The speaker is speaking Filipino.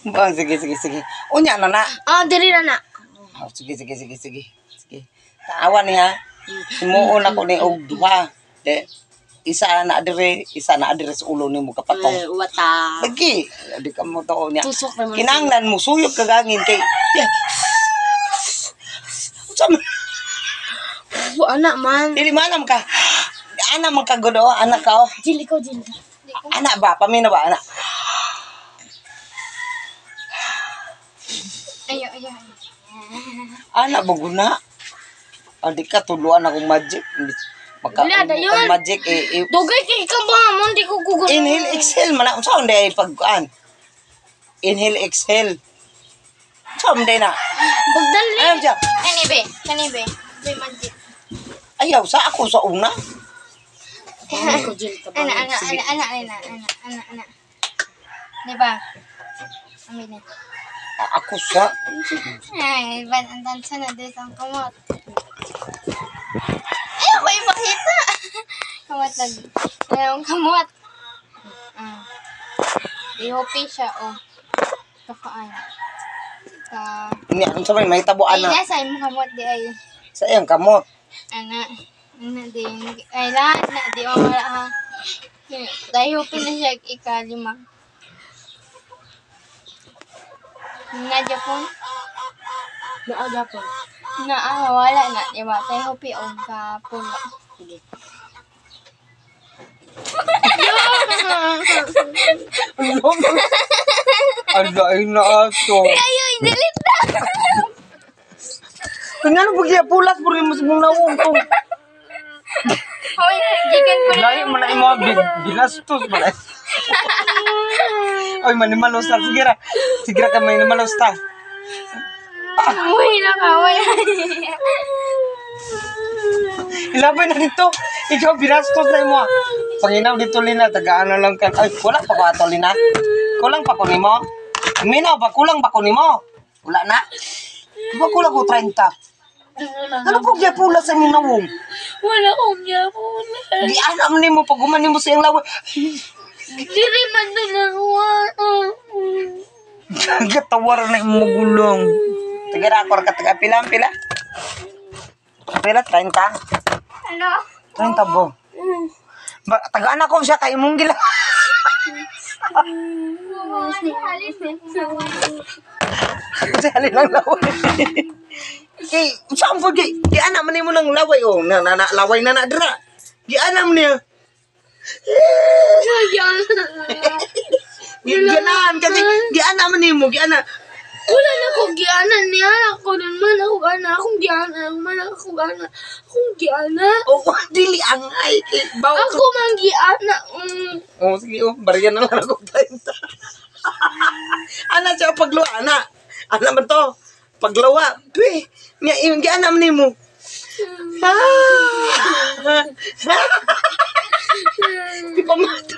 Bang, sige. Unya na na. Diri na. Oh, sige. Taawan niya. Himuon ako ni og duha. Isa na adire sa ulo nimo kapatong. Wata. Lagi, di ka mo to niya. Tusok naman. Kinanglan mo suyop kagangin kay. Sama. Anak man. Dili manam ka. Anak man ka godo, anak ka. Jili ko. Anak ba? Pamina ba anak? Ayo. Anak ba guna? Adi ka tuluan akong magic. Wala, dayon. Magic Dugay kay ka ba mo di ko gugulo. inhale exhale man unsa unde ay pagkuan. Inhale exhale. Unsa na? Bagdali. Ayaw siya. Kanibe. Be magic. Ayaw sa ako sa una. Ko jil ka ba? Ana. Diba? Amin na. Ako sa. Ay, banandan siya na din ang kamot. Ayaw ko ipakita. Kamot lagi. Ayaw ang kamot. Ihopi siya, Kakaan. Niya unsa may tabuan na. Ay, nasa imong kamot di ay. Sa iyang kamot. Ana din. Ay, lahat na. Di mawala ha. Dahil ihopi na siya ikalima. Na Japon? Wala na, diba? Tayo hopi o sa puno. Sige. Ay na ato. Ayo, delete na! Tingnan mo bagya pulas puro mo mong nawong ko. Hoy, gikan ko Lahi man na imo binastos man. Oy manimalos ta sige ra ka manimalos ta. Uy, nakaway. Ilabay na dito. Ikaw binastos na imo. Panginaw dito lina tagaan na lang kan. Ay wala pa ko ato lina. Kulang pa ko nimo. Minaw ba kulang pa ko nimo? Wala na. Di ba kulang ko 30? Ano po kaya pula sa imong nawong? Wala akong yapon. Di anak mo nimo pag gumanin mo sa iyang laway. Dili man dalawa. Gatawar na imong gulong. Tagara ako ka taga pila. Pila 30. Ano? 30 bo. Ba tagaan ako siya kay imong gila. Kasi halin lang laway. Kay saan po di anak man nimo nang laway laway na dira. Di anak niya. Sayang. Ganahan kasi di anak man nimo, gi anak. Wala na akong gianan niya. Ako nun man ako gana. Akong giana. Oh, dili angay kay baw. Ako man giana. Oh, sige bariyan na lang ako 30. Ana siya pagluwa ana. Ana man to. Paglawa. Tuy, nga imong giana man nimo. Di pa mato.